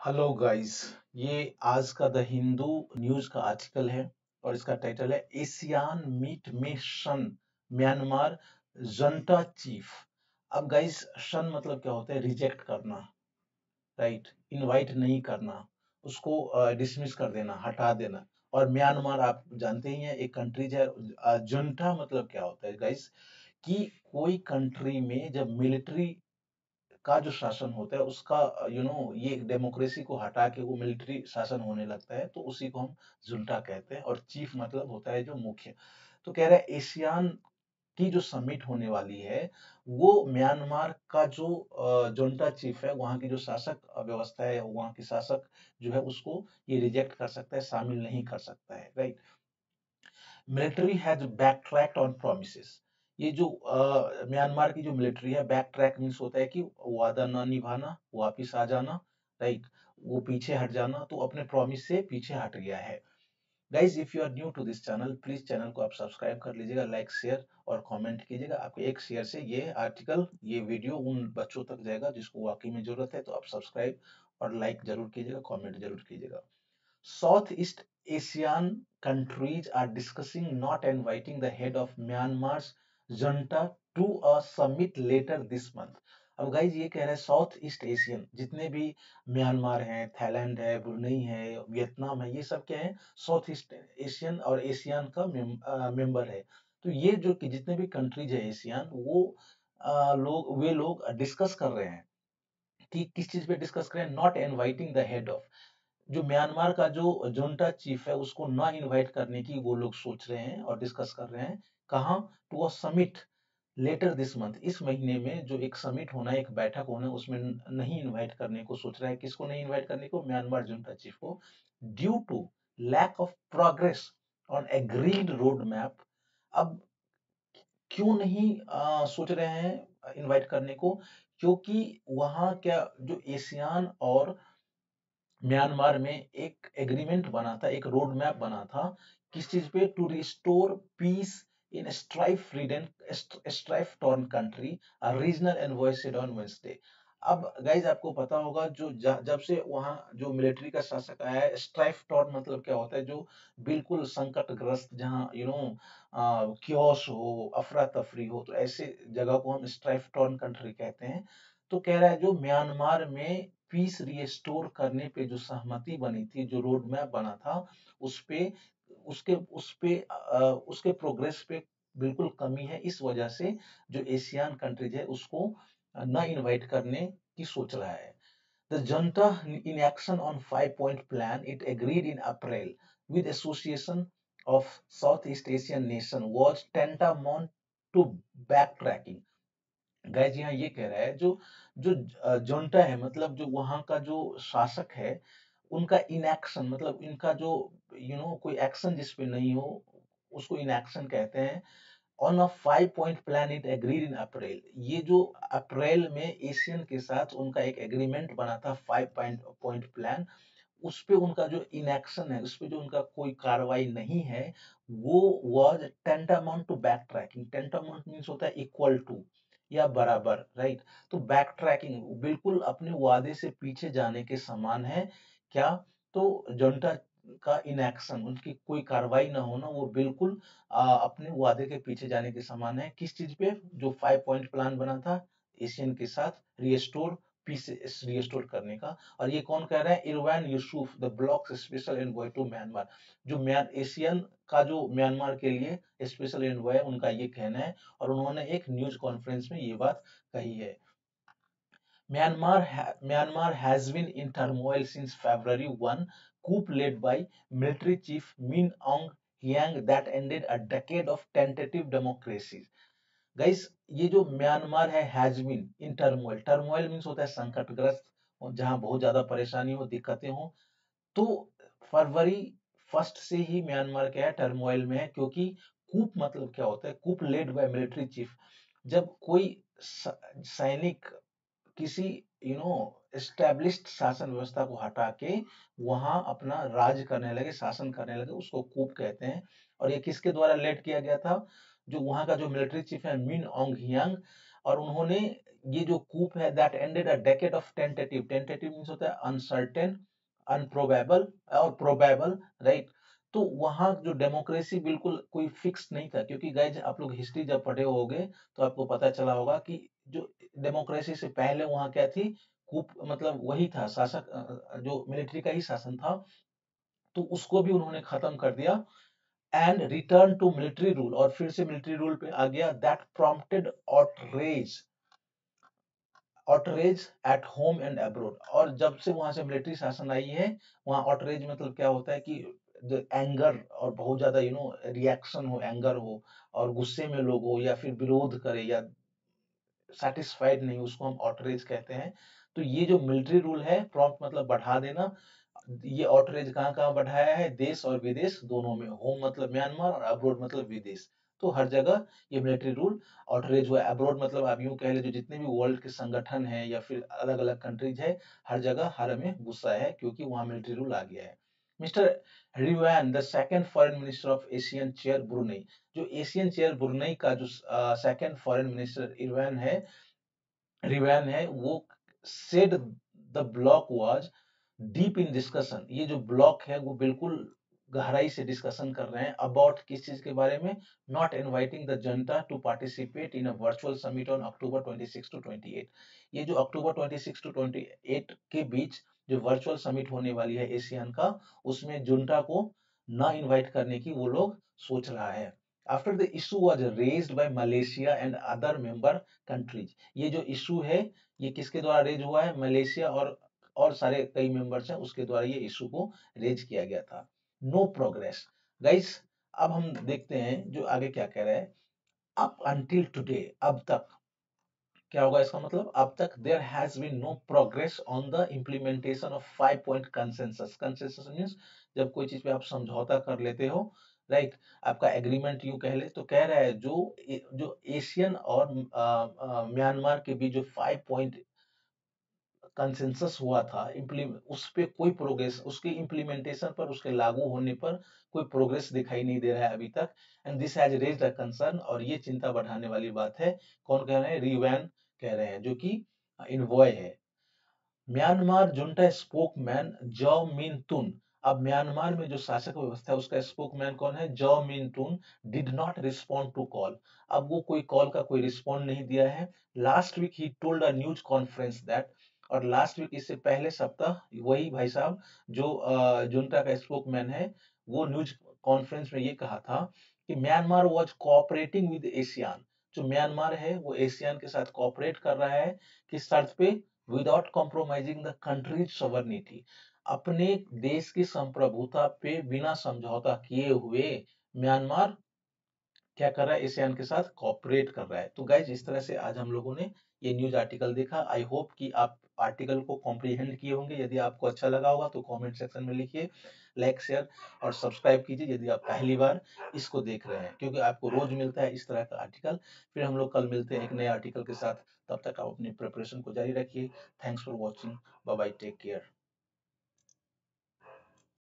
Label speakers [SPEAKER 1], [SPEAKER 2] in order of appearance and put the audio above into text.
[SPEAKER 1] Hello guys. ये आज का द हिंदू न्यूज का आर्टिकल है और इसका टाइटल है एशियान मीट में शन म्यांमार जनता चीफ। अब गाइस, शन मतलब क्या होता है? रिजेक्ट करना, राइट? इनवाइट नहीं करना, उसको डिसमिस कर देना, हटा देना। और म्यांमार आप जानते ही हैं, एक कंट्रीज है। जनता मतलब क्या होता है गाइस? कि कोई कंट्री में जब मिलिट्री का जो शासन होता है उसका ये डेमोक्रेसी को हटा के वो मिलिट्री शासन होने लगता है, तो उसी को हम जुंटा कहते हैं। और चीफ मतलब होता है जो मुख्य। तो कह रहा है एशियान की जो समिट होने वाली है वो म्यांमार का जो जुंटा चीफ है, वहाँ की जो शासक व्यवस्था है, वहाँ की शासक जो है उसको ये रिजेक्ट कर सकता है, शामिल नहीं कर सकता है, right? Military has backtracked on promises. ये जो म्यांमार की जो मिलिट्री है, बैक ट्रैक मीन्स होता है कि वादा ना निभाना, वापिस आ जाना, राइट? वो पीछे हट जाना, तो अपने प्रॉमिस से पीछे हट गया है। Guys, if you are new to this channel, please channel को आप सब्सक्राइब कर लीजिएगा, लाइक शेयर और कमेंट कीजिएगा। आपके एक शेयर से ये आर्टिकल, ये वीडियो उन बच्चों तक जाएगा जिसको वाकई में जरूरत है। तो आप सब्सक्राइब और लाइक जरूर कीजिएगा, कमेंट जरूर कीजिएगा। Southeast Asian countries are discussing not inviting the head of Myanmar's junta to a summit later this month. अब गाइज ये कह रहे हैं साउथ ईस्ट एशियन जितने भी म्यांमार हैं, थाईलैंड है, ब्रुनेई है, वियतनाम है, ये सब क्या है? साउथ ईस्ट एशियन और एशियन का मेंबर है। तो ये जो कि जितने भी कंट्रीज है एशियन, वो वे लोग डिस्कस कर रहे हैं कि किस चीज पे डिस्कस करें? Not inviting the head of, जो म्यांमार का जो जुंटा चीफ है उसको ना इनवाइट करने की वो लोग सोच रहे हैं और डिस्कस कर रहे हैं। कहाँ? To a summit later this month, इस महीने में जो एक समिट होना है, एक बैठक होना है, उसमें नहीं इनवाइट करने को सोच रहा है। किसको नहीं इनवाइट करने को? म्यांमार जुंटा चीफ को, due to lack of progress on agreed road map. अब क्यों नहीं सोच रहे हैं इनवाइट करने को? क्योंकि वहाँ क्या, जो एशियान और म्यांमार में एक एग्रीमेंट बना था, एक रोड मैप बना था। किस चीज पे? To restore peace in strife ridden strife torn country, regional envoy said on Wednesday. अब गाइज आपको पता होगा, जो जब से वहाँ जो मिलिट्री का शासक आया है, स्ट्राइफ टॉर्न मतलब क्या होता है? जो बिल्कुल संकटग्रस्त, जहाँ क्योस हो, अफरा तफरी हो, तो ऐसे जगह को हम स्ट्राइफ टॉर्न कंट्री कहते हैं। तो कह रहा है जो म्यांमार में पीस रिस्टोर करने पे जो सहमति बनी थी, जो रोड मैप बना था, उस पे उसके प्रोग्रेस पे बिल्कुल कमी है। इस वजह से जो एशियन कंट्रीज है उसको न इनवाइट करने की सोच रहा है। The junta in action on 5 point plan it agreed in April with Association of Southeast Asian Nation was tantamount to backtracking। Guys यहाँ ये कह रहा है, जो जो जोंटा है, मतलब जो वहाँ का जो शासक है, उनका इनएक्शन मतलब इनका जो कोई एक्शन जिस पे नहीं हो, उसको इनएक्शन कहते हैं। On a 5 point plan it agreed in April, ये जो अप्रैल में एशियन के साथ उनका एक एग्रीमेंट बना था, 5 point प्लान, उस पे उनका जो इनएक्शन है, उस पे जो उनका कोई कार्रवाई नहीं है, वो was tantamount to backtracking. Tantamount means होता है इक्वल टू या बराबर, राइट? तो बैक ट्रैकिंग बिल्कुल अपने वादे से पीछे जाने के समान है। क्या? तो junta का इनएक्शन, उनकी कोई कार्रवाई ना होना, वो बिल्कुल अपने वादे के पीछे जाने के समान है। किस चीज पे? जो 5 point प्लान बना था एशियन के साथ, रिस्टोर पीस रिस्टोर करने का। और ये कौन कह रहा है? Erywan Yusof, the bloc special envoy to Myanmar, जो म्यान एशियन का जो म्यांमार के लिए स्पेशल एनवॉय है, उनका ये कहना है। और उन्होंने एक न्यूज कॉन्फ्रेंस में ये बात कही है। Myanmar has been in turmoil since February 1 coup led by military chief Min Aung Hlaing that ended a decade of tentative democracy. Guys, ये जो म्यांमार है has been in turmoil, turmoil means होता है संकटग्रस्त, और जहां बहुत ज्यादा परेशानी हो, दिक्कतें हो। तो फरवरी फर्स्ट से ही म्यांमार क्या है? टर्मोइल में है। क्योंकि कूप मतलब क्या होता है? कूप लेड बाय मिलिट्री चीफ। जब कोई सैनिक किसी एस्टेब्लिश्ड शासन व्यवस्था को हटा के वहां अपना राज करने लगे, शासन करने लगे, उसको कूप कहते हैं। और ये किसके द्वारा लेड किया गया था? जो वहां का जो मिलिट्री चीफ है, मिन ऑन्ग ह्यांग, और उन्होंने ये जो कूप है that ended a decade of tentative, tentative means होता है अनसर्टेन, अनप्रोबेबल और प्रोबेबल, राइट। तो वहां जो डेमोक्रेसी बिल्कुल कोई फिक्स नहीं था, क्योंकि गाइज आप लोग हिस्ट्री जब पढ़े होगे तो आपको पता चला होगा कि जो डेमोक्रेसी से पहले वहां क्या थी, कूप मतलब वही था शासक, जो मिलिट्री का ही शासन था, तो उसको भी उन्होंने खत्म कर दिया and return to military rule, और फिर से मिलिट्री रूल पे आ गया। That prompted outrage, outrage at home and abroad. और जब से वहां से मिलिट्री शासन आई है, वहां outrage मतलब क्या होता है कि जो एंगर और बहुत ज्यादा रिएक्शन हो, एंगर हो और गुस्से में लोग हो या फिर विरोध करे या सेटिस्फाइड नहीं, उसको हम outrage कहते हैं। तो ये जो मिलिट्री रूल है, प्रॉम्प्ट मतलब बढ़ा देना, ये outrage कहाँ कहाँ बढ़ाया है, देश और विदेश दोनों में, होम मतलब म्यांमार और अब्रोड मतलब विदेश, तो हर जगह ये मिलिट्री रूल outrage हुआ है। अब्रोड मतलब आप यूं कह ले, जो जितने भी वर्ल्ड के संगठन है या फिर अलग अलग कंट्रीज है, हर जगह हर में गुस्सा है, क्योंकि वहां मिलिट्री रूल आ गया है। Mister Erywan the second foreign minister of ASEAN chair Brunei, जो एशियन चेयर ब्रुनई का जो सेकंड फॉरेन मिनिस्टर रिवान है, वो said the bloc was deep in discussion, ये जो ब्लॉक है वो बिल्कुल गहराई से डिस्कशन कर रहे हैं अबाउट किस चीज के बारे में, not inviting the junta to participate in a virtual summit on October 26 to 28। ये जो अक्टूबर 26 टू 28 के बीच जो वर्चुअल समिट होने वाली है एशियन का, उसमें जुंटा को ना इनवाइट करने की वो लोग सोच रहा है। After the issue was raised bye Malaysia and other member countries, ये जो इशू है ये किसके द्वारा रेज हुआ है, मलेशिया और सारे कई मेंबर्स हैं उसके द्वारा ये इशू को रेज किया गया था। No progress guys. अब हम देखते हैं जो आगे क्या कह रहा है। अप अंटिल टुडे, अब तक क्या होगा इसका मतलब, अब तक there has been no progress on the implementation of 5 point consensus. Consensus means जब कोई चीज पे आप समझौता कर लेते हो, राइट, आपका एग्रीमेंट यूं कह ले, तो कह रहा है जो एशियन और म्यांमार के बीच जो 5 पॉइंट कंसेंसस हुआ था, उस पे कोई प्रोग्रेस, उसके इम्प्लीमेंटेशन पर, उसके लागू होने पर कोई प्रोग्रेस दिखाई नहीं दे रहा है अभी तक। And this has raised a concern, और ये चिंता बढ़ाने वाली बात है। कौन कह रहे हैं, रिवैन कह रहे हैं, जो कि इनवॉय है। Myanmar junta spokesman jaw Min तुन, अब म्यांमार में जो शासक व्यवस्था है उसका स्पोकमैन कौन है, Zaw Min Tun, did not respond to call, अब वो कोई कॉल का कोई रिस्पॉन्ड नहीं दिया है। लास्ट वीक ही told a news conference that, और लास्ट वीक इससे पहले सप्ताह वही भाई साहब जो जुंटा का स्पोकमैन है, वो न्यूज कॉन्फ्रेंस में ये कहा था कि Myanmar was cooperating with ASEAN, जो म्यांमार है वो एशियान के साथ कोऑपरेट कर रहा है, किस शर्त पे, without compromising the countries sovereignty, अपने देश की संप्रभुता पे बिना समझौता किए हुए म्यांमार क्या कर रहा है, एशियान के साथ कॉपरेट कर रहा है। तो गाइज इस तरह से आज हम लोगों ने ये न्यूज आर्टिकल देखा। आई होप कि आप आर्टिकल को कॉम्प्रीहेंड किए होंगे। यदि आपको अच्छा लगा होगा तो कमेंट सेक्शन में लिखिए, लाइक शेयर और सब्सक्राइब कीजिए यदि आप पहली बार इसको देख रहे हैं, क्योंकि आपको रोज मिलता है इस तरह का आर्टिकल। फिर हम लोग कल मिलते हैं एक नए आर्टिकल के साथ, तब तक आप अपनी प्रिपरेशन को जारी रखिए। Thanks for watching, bye bye, take care.